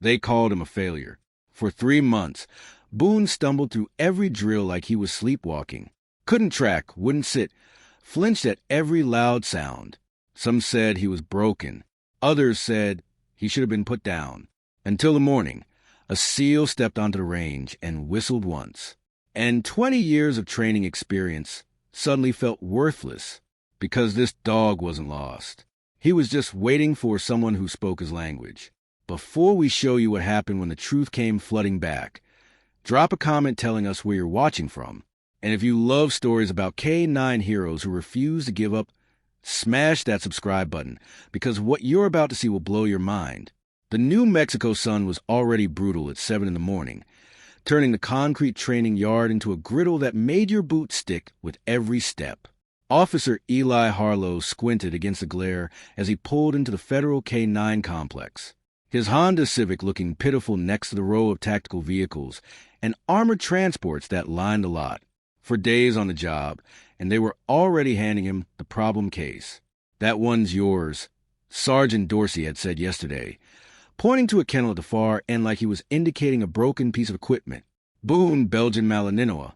They called him a failure. For 3 months, Boone stumbled through every drill like he was sleepwalking. Couldn't track, wouldn't sit, flinched at every loud sound. Some said he was broken. Others said he should have been put down. Until the morning, a SEAL stepped onto the range and whistled once. And 20 years of training experience suddenly felt worthless because this dog wasn't lost. He was just waiting for someone who spoke his language. Before we show you what happened when the truth came flooding back, drop a comment telling us where you're watching from. And if you love stories about K9 heroes who refuse to give up, smash that subscribe button, because what you're about to see will blow your mind. The New Mexico sun was already brutal at 7 in the morning, turning the concrete training yard into a griddle that made your boots stick with every step. Officer Eli Harlow squinted against the glare as he pulled into the federal K9 complex, his Honda Civic looking pitiful next to the row of tactical vehicles and armored transports that lined the lot. For days on the job, and they were already handing him the problem case. "That one's yours," Sergeant Dorsey had said yesterday, pointing to a kennel at the far end like he was indicating a broken piece of equipment. "Boone, Belgian Malinois,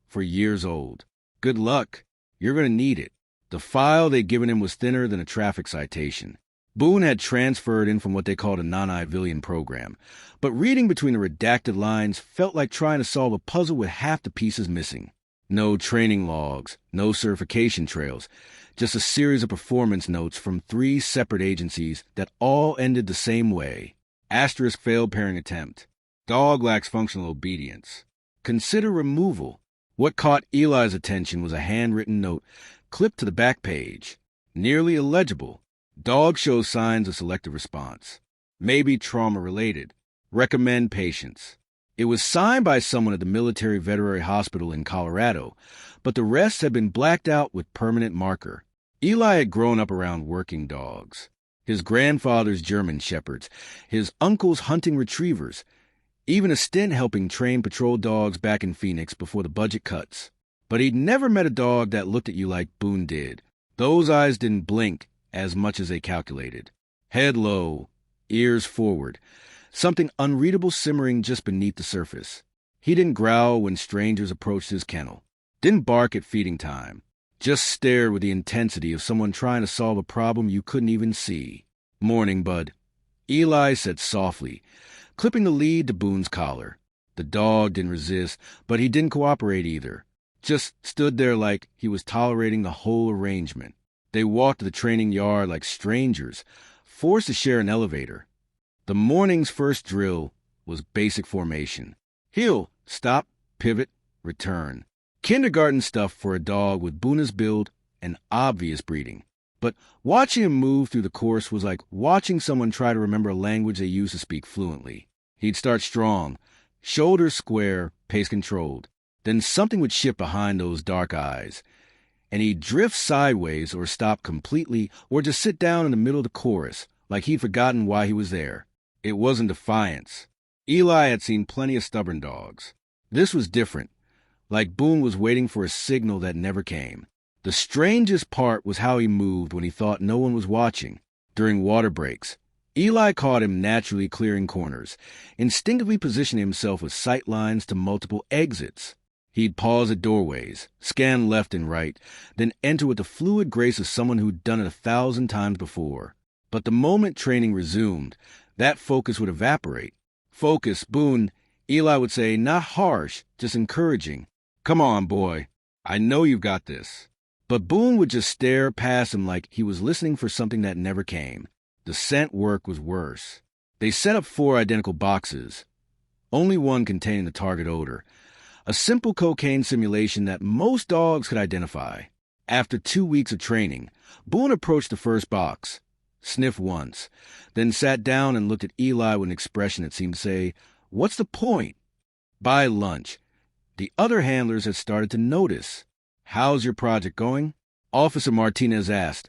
for years old. Good luck. You're going to need it." The file they'd given him was thinner than a traffic citation. Boone had transferred in from what they called a non-civilian program, but reading between the redacted lines felt like trying to solve a puzzle with half the pieces missing. No training logs, no certification trails, just a series of performance notes from 3 separate agencies that all ended the same way. Asterisk failed pairing attempt. Dog lacks functional obedience. Consider removal. What caught Eli's attention was a handwritten note clipped to the back page. Nearly illegible. Dog shows signs of selective response. Maybe trauma-related. Recommend patience. It was signed by someone at the Military Veterinary Hospital in Colorado, but the rest had been blacked out with permanent marker. Eli had grown up around working dogs. His grandfather's German shepherds, his uncle's hunting retrievers, even a stint helping train patrol dogs back in Phoenix before the budget cuts. But he'd never met a dog that looked at you like Boone did. Those eyes didn't blink as much as they calculated. Head low, ears forward, something unreadable simmering just beneath the surface. He didn't growl when strangers approached his kennel, didn't bark at feeding time, just stared with the intensity of someone trying to solve a problem you couldn't even see. "Morning, bud," Eli said softly, clipping the lead to Boone's collar. The dog didn't resist, but he didn't cooperate either. Just stood there like he was tolerating the whole arrangement. They walked to the training yard like strangers, forced to share an elevator. The morning's first drill was basic formation. Heel, stop, pivot, return. Kindergarten stuff for a dog with Boone's build and obvious breeding. But watching him move through the course was like watching someone try to remember a language they used to speak fluently. He'd start strong, shoulders square, pace controlled. Then something would shift behind those dark eyes, and he'd drift sideways or stop completely or just sit down in the middle of the chorus like he'd forgotten why he was there. It wasn't defiance. Eli had seen plenty of stubborn dogs. This was different, like Boone was waiting for a signal that never came. The strangest part was how he moved when he thought no one was watching. During water breaks, Eli caught him naturally clearing corners, instinctively positioning himself with sight lines to multiple exits. He'd pause at doorways, scan left and right, then enter with the fluid grace of someone who'd done it 1,000 times before. But the moment training resumed, that focus would evaporate. "Focus, Boone," Eli would say, not harsh, just encouraging. "Come on, boy. I know you've got this." But Boone would just stare past him like he was listening for something that never came. The scent work was worse. They set up 4 identical boxes, only one containing the target odor. A simple cocaine simulation that most dogs could identify. After 2 weeks of training, Boone approached the first box, sniffed once, then sat down and looked at Eli with an expression that seemed to say, "What's the point?" By lunch, the other handlers had started to notice. "How's your project going?" Officer Martinez asked,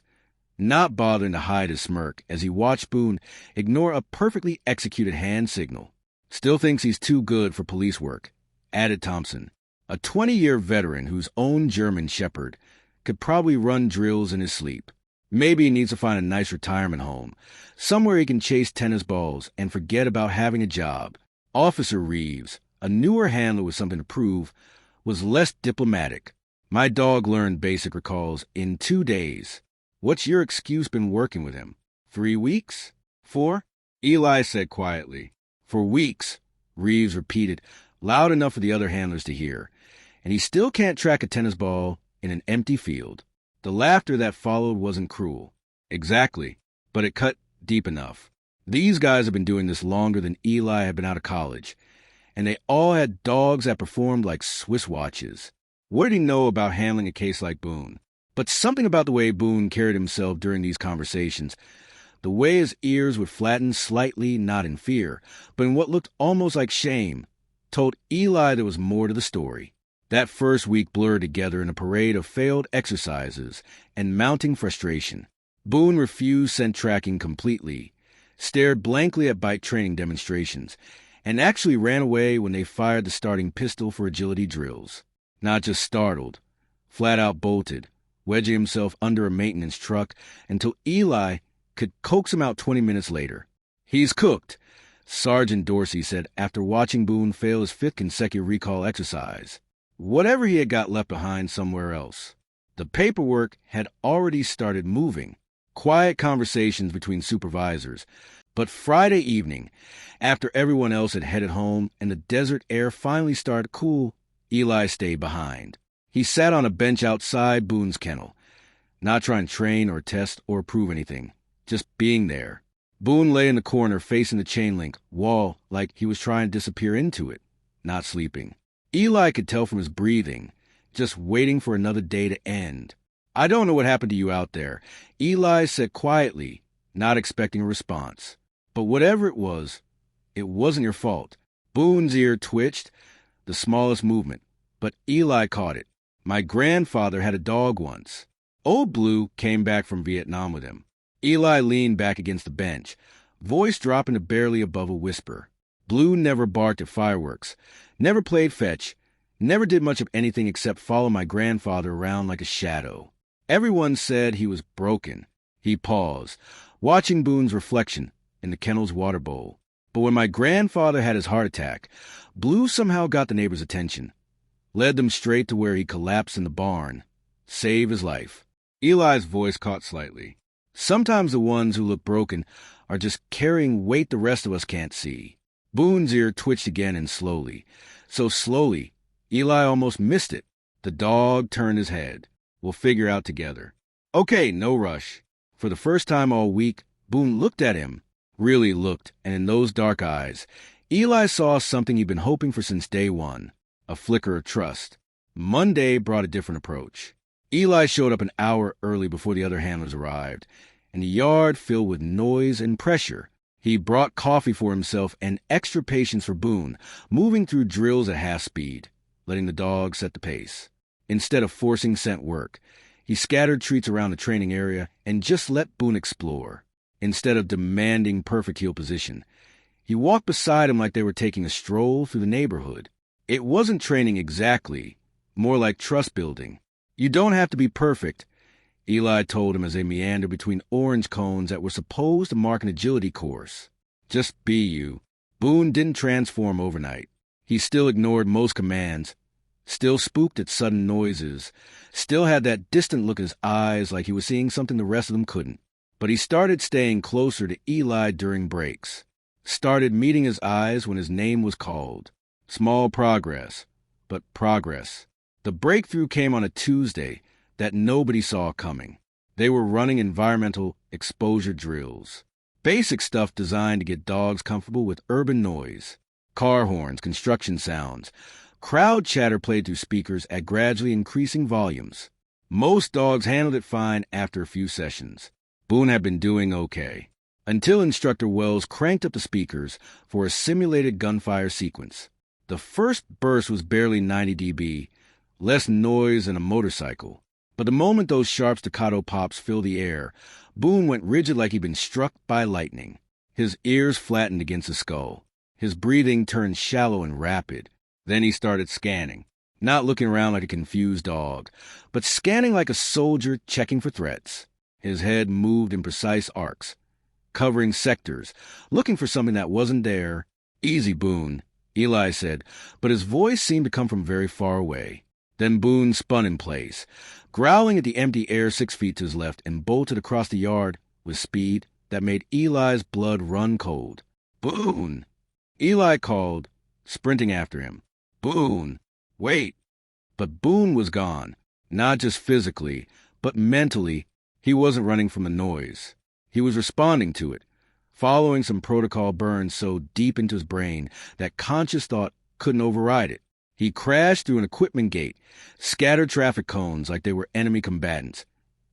not bothering to hide his smirk as he watched Boone ignore a perfectly executed hand signal. "Still thinks he's too good for police work," added Thompson, a 20-year veteran whose own German shepherd could probably run drills in his sleep. Maybe he needs to find a nice retirement home, somewhere he can chase tennis balls and forget about having a job. Officer Reeves, a newer handler with something to prove, was less diplomatic. My dog learned basic recalls in 2 days. What's your excuse been working with him? 3 weeks? 4? Eli said quietly. For weeks, Reeves repeated, loud enough for the other handlers to hear. And he still can't track a tennis ball in an empty field. The laughter that followed wasn't cruel. Exactly, but it cut deep enough. These guys have been doing this longer than Eli had been out of college, and they all had dogs that performed like Swiss watches. What did he know about handling a case like Boone? But something about the way Boone carried himself during these conversations, the way his ears would flatten slightly, not in fear, but in what looked almost like shame, told Eli there was more to the story. That first week blurred together in a parade of failed exercises and mounting frustration. Boone refused scent tracking completely, stared blankly at bike training demonstrations, and actually ran away when they fired the starting pistol for agility drills. Not just startled, flat out bolted, wedging himself under a maintenance truck until Eli could coax him out 20 minutes later. He's cooked, Sergeant Dorsey said after watching Boone fail his 5th consecutive recall exercise. Whatever he had got left behind somewhere else. The paperwork had already started moving. Quiet conversations between supervisors. But Friday evening, after everyone else had headed home and the desert air finally started to cool, Eli stayed behind. He sat on a bench outside Boone's kennel, not trying to train or test or prove anything, just being there. Boone lay in the corner facing the chain link wall like he was trying to disappear into it, not sleeping. Eli could tell from his breathing, just waiting for another day to end. I don't know what happened to you out there, Eli said quietly, not expecting a response. But whatever it wasn't your fault. Boone's ear twitched, the smallest movement, but Eli caught it. My grandfather had a dog once. Old Blue came back from Vietnam with him. Eli leaned back against the bench, voice dropping to barely above a whisper. Blue never barked at fireworks, never played fetch, never did much of anything except follow my grandfather around like a shadow. Everyone said he was broken. He paused, watching Boone's reflection in the kennel's water bowl. But when my grandfather had his heart attack, Blue somehow got the neighbors' attention, led them straight to where he collapsed in the barn, saved his life. Eli's voice caught slightly. Sometimes the ones who look broken are just carrying weight the rest of us can't see. Boone's ear twitched again and slowly. So slowly, Eli almost missed it. The dog turned his head. We'll figure out together. Okay, no rush. For the first time all week, Boone looked at him. Really looked, and in those dark eyes, Eli saw something he'd been hoping for since day one. A flicker of trust. Monday brought a different approach. Eli showed up an hour early before the other handlers arrived, and the yard filled with noise and pressure. He brought coffee for himself and extra patience for Boone, moving through drills at half speed, letting the dog set the pace. Instead of forcing scent work, he scattered treats around the training area and just let Boone explore. Instead of demanding perfect heel position, he walked beside him like they were taking a stroll through the neighborhood. It wasn't training exactly, more like trust building. You don't have to be perfect, Eli told him as they meandered between orange cones that were supposed to mark an agility course. Just be you. Boone didn't transform overnight. He still ignored most commands, still spooked at sudden noises, still had that distant look in his eyes like he was seeing something the rest of them couldn't. But he started staying closer to Eli during breaks, started meeting his eyes when his name was called. Small progress, but progress. The breakthrough came on a Tuesday that nobody saw coming. They were running environmental exposure drills. Basic stuff designed to get dogs comfortable with urban noise. Car horns, construction sounds. Crowd chatter played through speakers at gradually increasing volumes. Most dogs handled it fine after a few sessions. Boone had been doing okay, until Instructor Wells cranked up the speakers for a simulated gunfire sequence. The first burst was barely 90 dB, less noise than a motorcycle. But the moment those sharp staccato pops filled the air, Boone went rigid like he'd been struck by lightning. His ears flattened against his skull. His breathing turned shallow and rapid. Then he started scanning, not looking around like a confused dog, but scanning like a soldier checking for threats. His head moved in precise arcs, covering sectors, looking for something that wasn't there. "Easy, Boone," Eli said, but his voice seemed to come from very far away. Then Boone spun in place, growling at the empty air 6 feet to his left, and bolted across the yard with speed that made Eli's blood run cold. "Boone!" Eli called, sprinting after him. "Boone! Wait!" But Boone was gone, not just physically, but mentally. He wasn't running from the noise. He was responding to it, following some protocol burned so deep into his brain that conscious thought couldn't override it. He crashed through an equipment gate, scattered traffic cones like they were enemy combatants,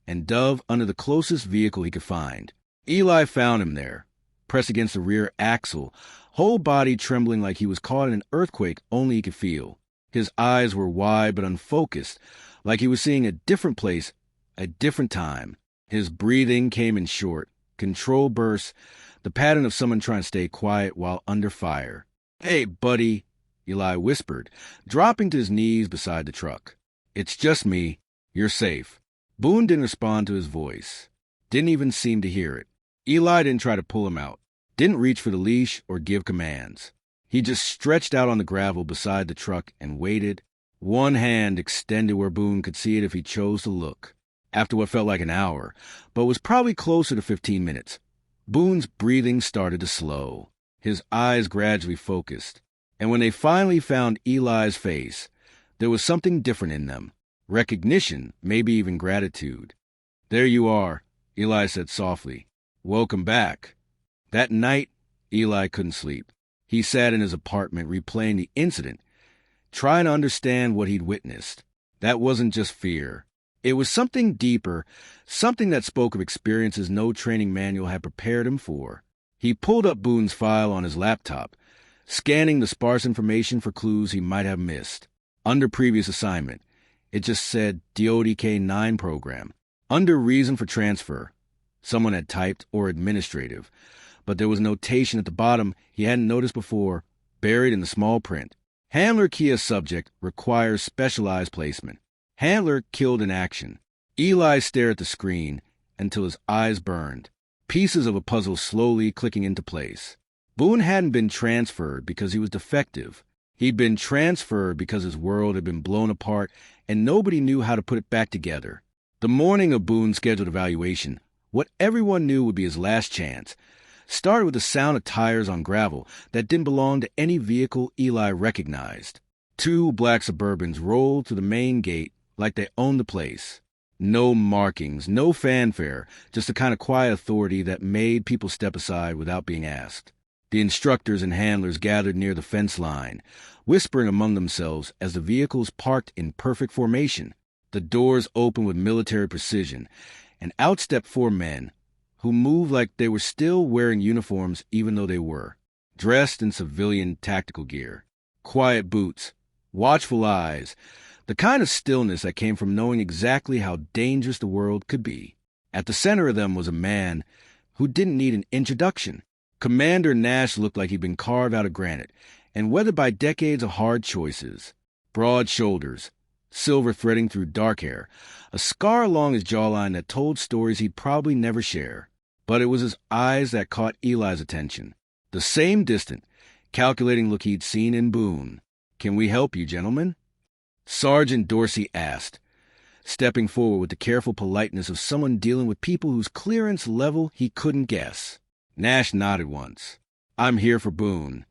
and dove under the closest vehicle he could find. Eli found him there, pressed against the rear axle, whole body trembling like he was caught in an earthquake only he could feel. His eyes were wide but unfocused, like he was seeing a different place, a different time. His breathing came in short, controlled bursts, the pattern of someone trying to stay quiet while under fire. "Hey, buddy," Eli whispered, dropping to his knees beside the truck. "It's just me. You're safe." Boone didn't respond to his voice, didn't even seem to hear it. Eli didn't try to pull him out, didn't reach for the leash or give commands. He just stretched out on the gravel beside the truck and waited, one hand extended where Boone could see it if he chose to look. After what felt like an hour, but was probably closer to 15 minutes, Boone's breathing started to slow. His eyes gradually focused, and when they finally found Eli's face, there was something different in them. Recognition, maybe even gratitude. "There you are," Eli said softly. "Welcome back." That night, Eli couldn't sleep. He sat in his apartment replaying the incident, trying to understand what he'd witnessed. That wasn't just fear. It was something deeper, something that spoke of experiences no training manual had prepared him for. He pulled up Boone's file on his laptop, scanning the sparse information for clues he might have missed. Under previous assignment, it just said DODK-9 program. Under reason for transfer, someone had typed, or administrative, but there was notation at the bottom he hadn't noticed before, buried in the small print. Handler Kia subject requires specialized placement. Handler killed in action. Eli stared at the screen until his eyes burned, pieces of a puzzle slowly clicking into place. Boone hadn't been transferred because he was defective. He'd been transferred because his world had been blown apart and nobody knew how to put it back together. The morning of Boone's scheduled evaluation, what everyone knew would be his last chance, started with the sound of tires on gravel that didn't belong to any vehicle Eli recognized. 2 black Suburbans rolled through the main gate like they owned the place. No markings, no fanfare, just the kind of quiet authority that made people step aside without being asked. The instructors and handlers gathered near the fence line, whispering among themselves as the vehicles parked in perfect formation. The doors opened with military precision, and out stepped 4 men, who moved like they were still wearing uniforms even though they were, dressed in civilian tactical gear. Quiet boots, watchful eyes, the kind of stillness that came from knowing exactly how dangerous the world could be. At the center of them was a man who didn't need an introduction. Commander Nash looked like he'd been carved out of granite and weathered by decades of hard choices. Broad shoulders, silver threading through dark hair, a scar along his jawline that told stories he'd probably never share. But it was his eyes that caught Eli's attention. The same distant, calculating look he'd seen in Boone. "Can we help you, gentlemen?" Sergeant Dorsey asked, stepping forward with the careful politeness of someone dealing with people whose clearance level he couldn't guess. Nash nodded once. "I'm here for Boone."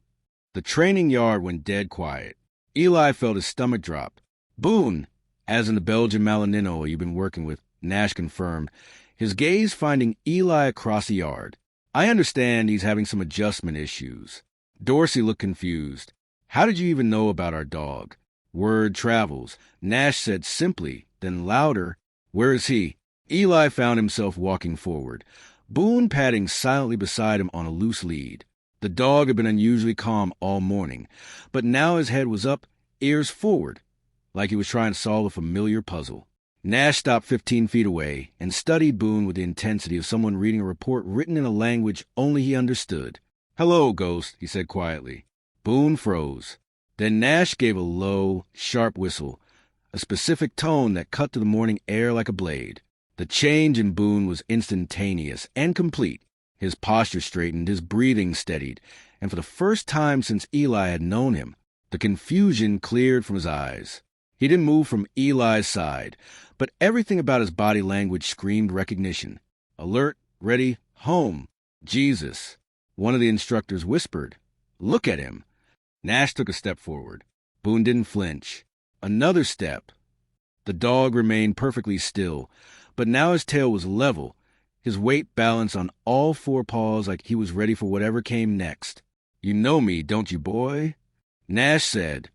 The training yard went dead quiet. Eli felt his stomach drop. "Boone, as in the Belgian Malinois you've been working with," Nash confirmed, his gaze finding Eli across the yard. "I understand he's having some adjustment issues." Dorsey looked confused. "How did you even know about our dog?" "Word travels," Nash said simply, then louder, "Where is he?" Eli found himself walking forward, Boone padding silently beside him on a loose lead. The dog had been unusually calm all morning, but now his head was up, ears forward, like he was trying to solve a familiar puzzle. Nash stopped 15 feet away and studied Boone with the intensity of someone reading a report written in a language only he understood. "Hello, Ghost," he said quietly. Boone froze. Then Nash gave a low, sharp whistle, a specific tone that cut through the morning air like a blade. The change in Boone was instantaneous and complete. His posture straightened, his breathing steadied, and for the first time since Eli had known him, the confusion cleared from his eyes. He didn't move from Eli's side, but everything about his body language screamed recognition. Alert, ready, home. Jesus. One of the instructors whispered, "Look at him." Nash took a step forward. Boone didn't flinch. Another step. The dog remained perfectly still, but now his tail was level, his weight balanced on all four paws like he was ready for whatever came next. "You know me, don't you, boy?" Nash said,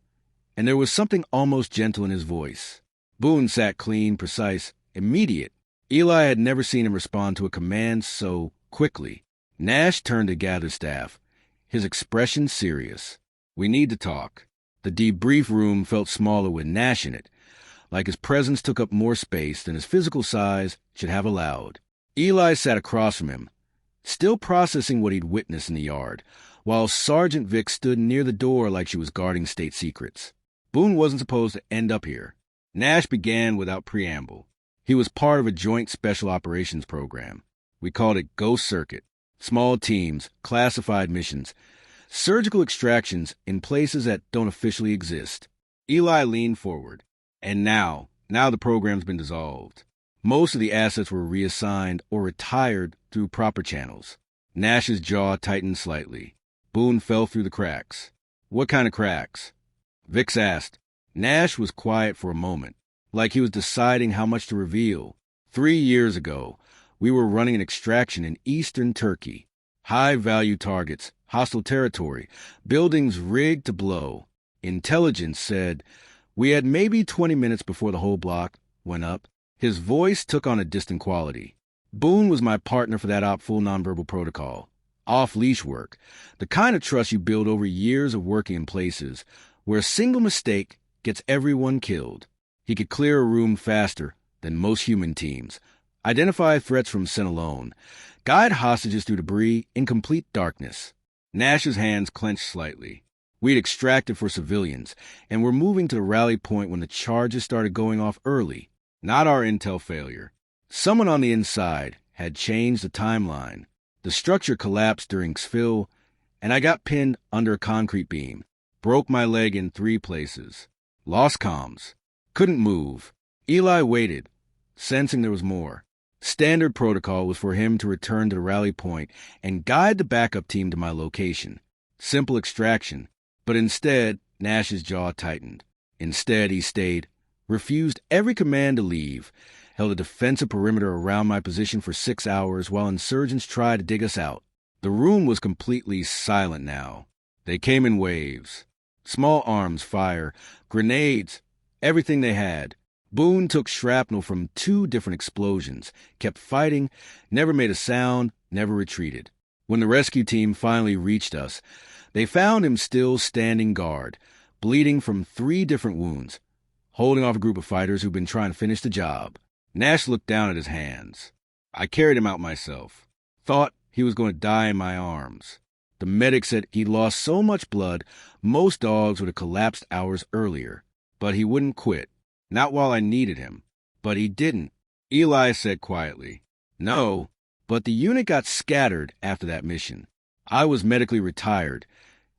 and there was something almost gentle in his voice. Boone sat clean, precise, immediate. Eli had never seen him respond to a command so quickly. Nash turned to gather staff, his expression serious. "We need to talk." The debrief room felt smaller with Nash in it, like his presence took up more space than his physical size should have allowed. Eli sat across from him, still processing what he'd witnessed in the yard, while Sergeant Vick stood near the door like she was guarding state secrets. Boone wasn't supposed to end up here. Nash began without preamble. He was part of a joint special operations program. We called it Ghost Circuit. Small teams, classified missions, surgical extractions in places that don't officially exist. Eli leaned forward. And now the program's been dissolved. Most of the assets were reassigned or retired through proper channels. Nash's jaw tightened slightly. Boone fell through the cracks. "What kind of cracks?" Vix asked. Nash was quiet for a moment, like he was deciding how much to reveal. 3 years ago, we were running an extraction in eastern Turkey. High-value targets, hostile territory, buildings rigged to blow. Intelligence said we had maybe 20 minutes before the whole block went up. His voice took on a distant quality. Boone was my partner for that full nonverbal protocol. Off-leash work, the kind of trust you build over years of working in places where a single mistake gets everyone killed. He could clear a room faster than most human teams, identify threats from scent alone, guide hostages through debris in complete darkness. Nash's hands clenched slightly. We'd extracted for civilians, and were moving to the rally point when the charges started going off early. Not our intel failure. Someone on the inside had changed the timeline. The structure collapsed during exfil, and I got pinned under a concrete beam. Broke my leg in 3 places. Lost comms. Couldn't move. Eli waited, sensing there was more. Standard protocol was for him to return to the rally point and guide the backup team to my location. Simple extraction. But instead, Nash's jaw tightened. Instead, he stayed, refused every command to leave, held a defensive perimeter around my position for 6 hours while insurgents tried to dig us out. The room was completely silent now. They came in waves. Small arms fire, grenades, everything they had. Boone took shrapnel from 2 different explosions, kept fighting, never made a sound, never retreated. When the rescue team finally reached us, they found him still standing guard, bleeding from 3 different wounds, holding off a group of fighters who'd been trying to finish the job. Nash looked down at his hands. I carried him out myself. Thought he was going to die in my arms. The medic said he'd lost so much blood, most dogs would have collapsed hours earlier. But he wouldn't quit. Not while I needed him. But he didn't. Eli said quietly, "No, but the unit got scattered after that mission. I was medically retired,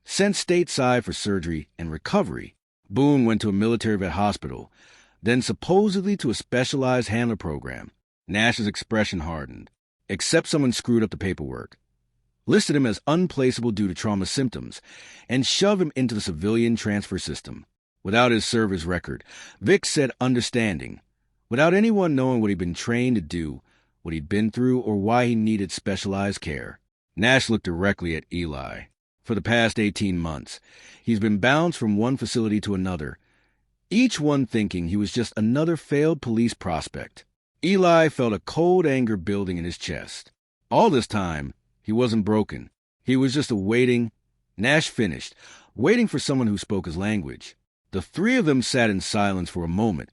sent stateside for surgery and recovery. Boone went to a military vet hospital, then supposedly to a specialized handler program." Nash's expression hardened. "Except someone screwed up the paperwork, listed him as unplaceable due to trauma symptoms, and shoved him into the civilian transfer system. Without his service record, Vic said understanding, without anyone knowing what he'd been trained to do, what he'd been through, or why he needed specialized care." Nash looked directly at Eli. "For the past 18 months, he's been bounced from one facility to another, each one thinking he was just another failed police prospect." Eli felt a cold anger building in his chest. All this time, he wasn't broken. He was just awaiting. Nash finished, waiting for someone who spoke his language. The 3 of them sat in silence for a moment,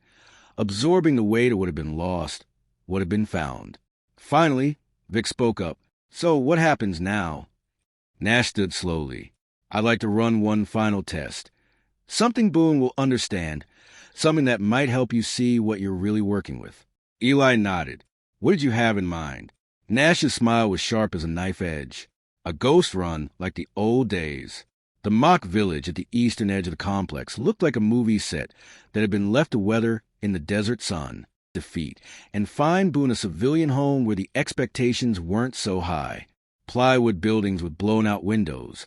absorbing the weight of what had been lost, what had been found. Finally, Vic spoke up. "So what happens now?" Nash stood slowly. "I'd like to run one final test. Something Boone will understand, something that might help you see what you're really working with." Eli nodded. What did you have in mind? Nash's smile was sharp as a knife edge. A ghost run like the old days. The mock village at the eastern edge of the complex looked like a movie set that had been left to weather in the desert sun. Defeat, and find Boone a civilian home where the expectations weren't so high. Plywood buildings with blown-out windows.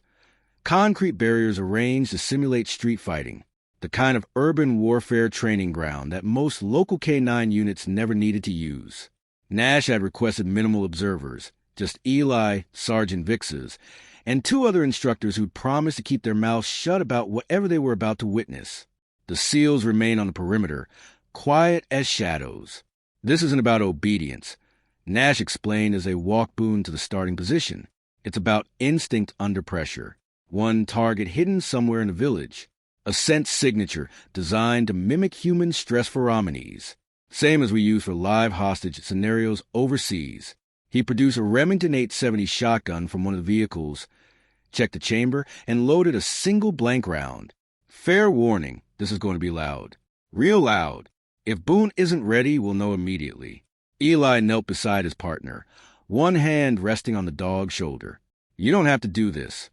Concrete barriers arranged to simulate street fighting. The kind of urban warfare training ground that most local K-9 units never needed to use. Nash had requested minimal observers, just Eli, Sergeant Vixes, and 2 other instructors who'd promised to keep their mouths shut about whatever they were about to witness. The SEALs remained on the perimeter, quiet as shadows. This isn't about obedience, Nash explained as they walked Boone to the starting position. It's about instinct under pressure. One target hidden somewhere in the village. A sense signature designed to mimic human stress pheromones. Same as we use for live hostage scenarios overseas. He produced a Remington 870 shotgun from one of the vehicles, checked the chamber, and loaded a single blank round. Fair warning, this is going to be loud. Real loud. If Boone isn't ready, we'll know immediately. Eli knelt beside his partner, one hand resting on the dog's shoulder. You don't have to do this,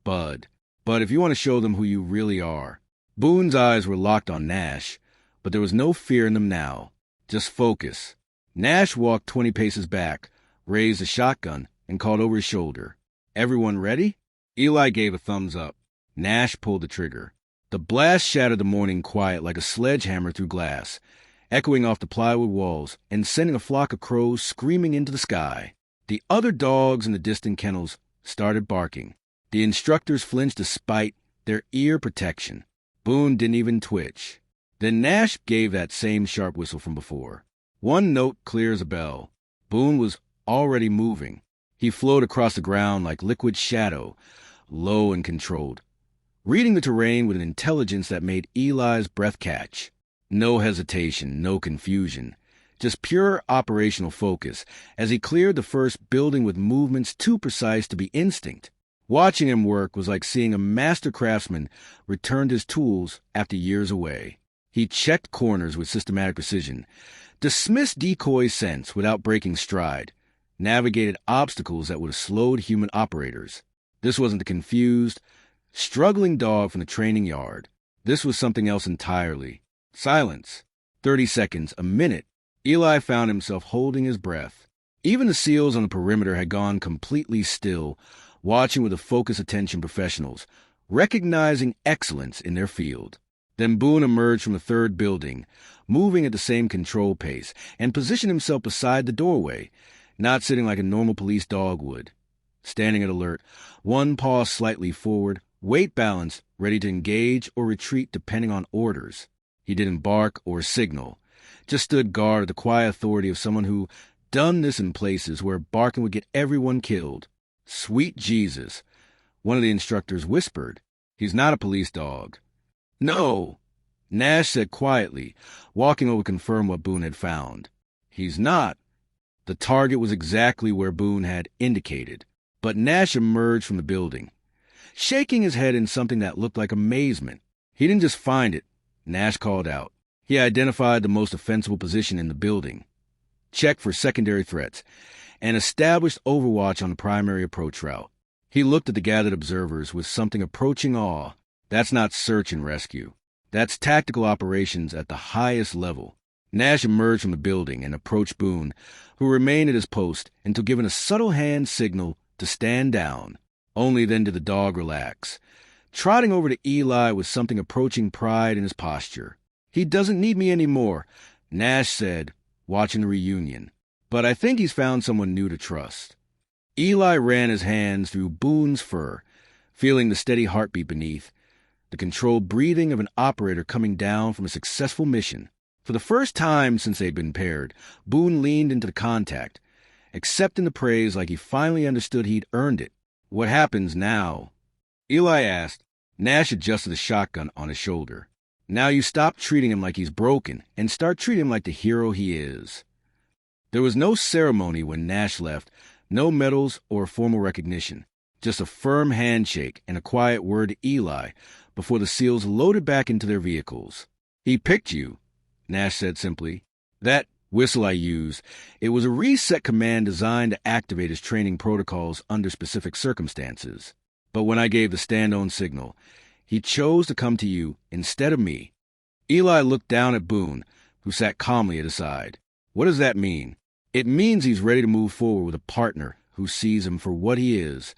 Bud, but if you want to show them who you really are. Boone's eyes were locked on Nash, but there was no fear in them now, just focus. Nash walked 20 paces back, raised a shotgun, and called over his shoulder. Everyone ready? Eli gave a thumbs up. Nash pulled the trigger. The blast shattered the morning quiet like a sledgehammer through glass, echoing off the plywood walls and sending a flock of crows screaming into the sky. The other dogs in the distant kennels started barking. The instructors flinched despite their ear protection. Boone didn't even twitch. Then Nash gave that same sharp whistle from before. One note clear as a bell. Boone was already moving. He flowed across the ground like liquid shadow, low and controlled, reading the terrain with an intelligence that made Eli's breath catch. No hesitation, no confusion, just pure operational focus as he cleared the first building with movements too precise to be instinct. Watching him work was like seeing a master craftsman return his tools after years away. He checked corners with systematic precision, dismissed decoy sense without breaking stride, navigated obstacles that would have slowed human operators. This wasn't the confused, struggling dog from the training yard. This was something else entirely. Silence. 30 seconds, a minute. Eli found himself holding his breath. Even the SEALs on the perimeter had gone completely still, watching with a focused attention professionals, recognizing excellence in their field. Then Boone emerged from the third building, moving at the same control pace, and positioned himself beside the doorway, not sitting like a normal police dog would. Standing at alert, one paw slightly forward, weight balanced, ready to engage or retreat depending on orders. He didn't bark or signal, just stood guard with the quiet authority of someone who done this in places where barking would get everyone killed. Sweet Jesus, one of the instructors whispered. He's not a police dog. No, Nash said quietly, walking over to confirm what Boone had found. He's not. The target was exactly where Boone had indicated, but Nash emerged from the building, shaking his head in something that looked like amazement. He didn't just find it, Nash called out. He identified the most offensible position in the building, checked for secondary threats, and established overwatch on the primary approach route. He looked at the gathered observers with something approaching awe. That's not search and rescue. That's tactical operations at the highest level. Nash emerged from the building and approached Boone, who remained at his post until given a subtle hand signal to stand down. Only then did the dog relax, trotting over to Eli with something approaching pride in his posture. He doesn't need me anymore, Nash said, watching the reunion. But I think he's found someone new to trust. Eli ran his hands through Boone's fur, feeling the steady heartbeat beneath, the controlled breathing of an operator coming down from a successful mission. For the first time since they'd been paired, Boone leaned into the contact, accepting the praise like he finally understood he'd earned it. What happens now? Eli asked. Nash adjusted the shotgun on his shoulder. Now you stop treating him like he's broken and start treating him like the hero he is. There was no ceremony when Nash left, no medals or formal recognition, just a firm handshake and a quiet word to Eli before the SEALs loaded back into their vehicles. He picked you, Nash said simply. That whistle I used, it was a reset command designed to activate his training protocols under specific circumstances. But when I gave the stand-on signal, he chose to come to you instead of me. Eli looked down at Boone, who sat calmly at his side. What does that mean? It means he's ready to move forward with a partner who sees him for what he is,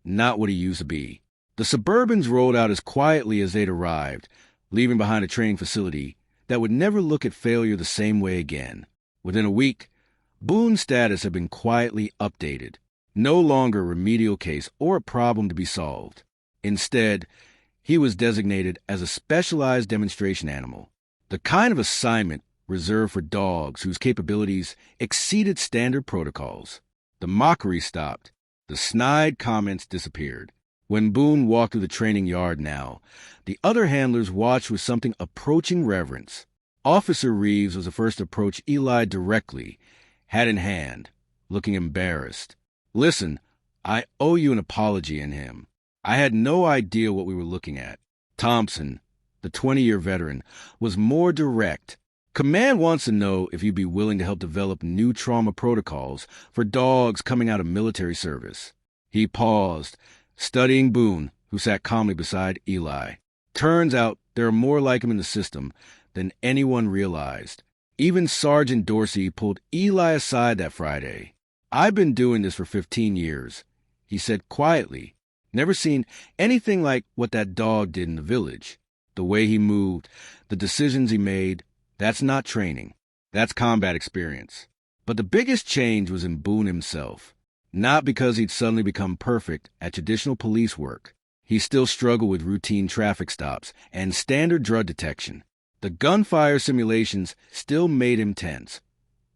not what he used to be. The Suburbans rolled out as quietly as they'd arrived, leaving behind a training facility that would never look at failure the same way again. Within a week, Boone's status had been quietly updated. No longer a remedial case or a problem to be solved. Instead, he was designated as a specialized demonstration animal, the kind of assignment reserved for dogs whose capabilities exceeded standard protocols. The mockery stopped. The snide comments disappeared. When Boone walked through the training yard now, the other handlers watched with something approaching reverence. Officer Reeves was the first to approach Eli directly, hat in hand, looking embarrassed. Listen, I owe you an apology in him. I had no idea what we were looking at. Thompson, the 20-year veteran, was more direct. Command wants to know if you'd be willing to help develop new trauma protocols for dogs coming out of military service. He paused, studying Boone, who sat calmly beside Eli. Turns out there are more like him in the system than anyone realized. Even Sergeant Dorsey pulled Eli aside that Friday. I've been doing this for 15 years, he said quietly. Never seen anything like what that dog did in the village. The way he moved, the decisions he made, that's not training. That's combat experience. But the biggest change was in Boone himself. Not because he'd suddenly become perfect at traditional police work. He still struggled with routine traffic stops and standard drug detection. The gunfire simulations still made him tense.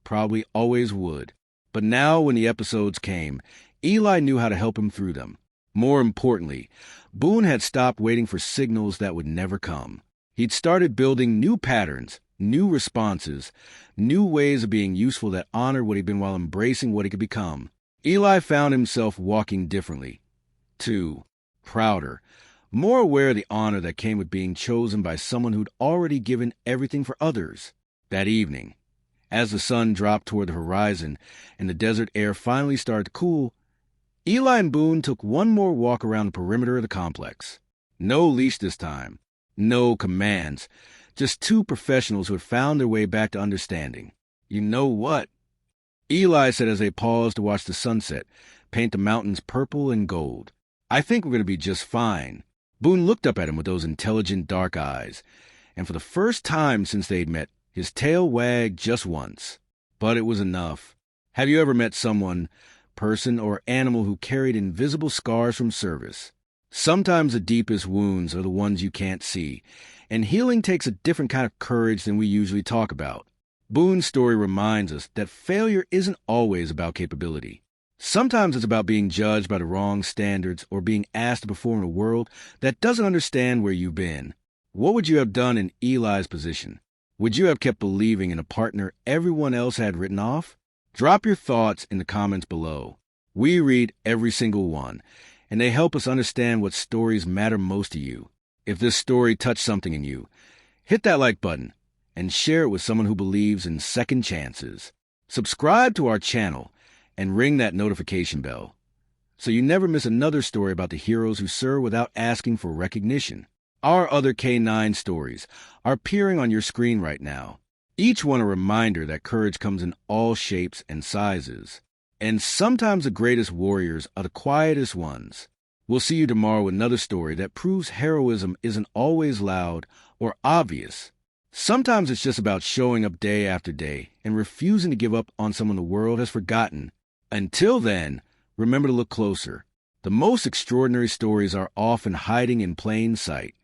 Probably always would. But now when the episodes came, Eli knew how to help him through them. More importantly, Boone had stopped waiting for signals that would never come. He'd started building new patterns, new responses, new ways of being useful that honored what he'd been while embracing what he could become. Eli found himself walking differently, too, prouder, more aware of the honor that came with being chosen by someone who'd already given everything for others. That evening, as the sun dropped toward the horizon and the desert air finally started to cool, Eli and Boone took one more walk around the perimeter of the complex. No leash this time, no commands, just two professionals who had found their way back to understanding. You know what? Eli said as they paused to watch the sunset paint the mountains purple and gold. I think we're going to be just fine. Boone looked up at him with those intelligent dark eyes, and for the first time since they'd met, his tail wagged just once. But it was enough. Have you ever met someone, person or animal, who carried invisible scars from service? Sometimes the deepest wounds are the ones you can't see, and healing takes a different kind of courage than we usually talk about. Boone's story reminds us that failure isn't always about capability. Sometimes it's about being judged by the wrong standards or being asked to perform in a world that doesn't understand where you've been. What would you have done in Eli's position? Would you have kept believing in a partner everyone else had written off? Drop your thoughts in the comments below. We read every single one, and they help us understand what stories matter most to you. If this story touched something in you, hit that like button and share it with someone who believes in second chances. Subscribe to our channel and ring that notification bell so you never miss another story about the heroes who serve without asking for recognition. Our other K9 stories are appearing on your screen right now. Each one a reminder that courage comes in all shapes and sizes. And sometimes the greatest warriors are the quietest ones. We'll see you tomorrow with another story that proves heroism isn't always loud or obvious. Sometimes it's just about showing up day after day and refusing to give up on someone the world has forgotten. Until then, remember to look closer. The most extraordinary stories are often hiding in plain sight.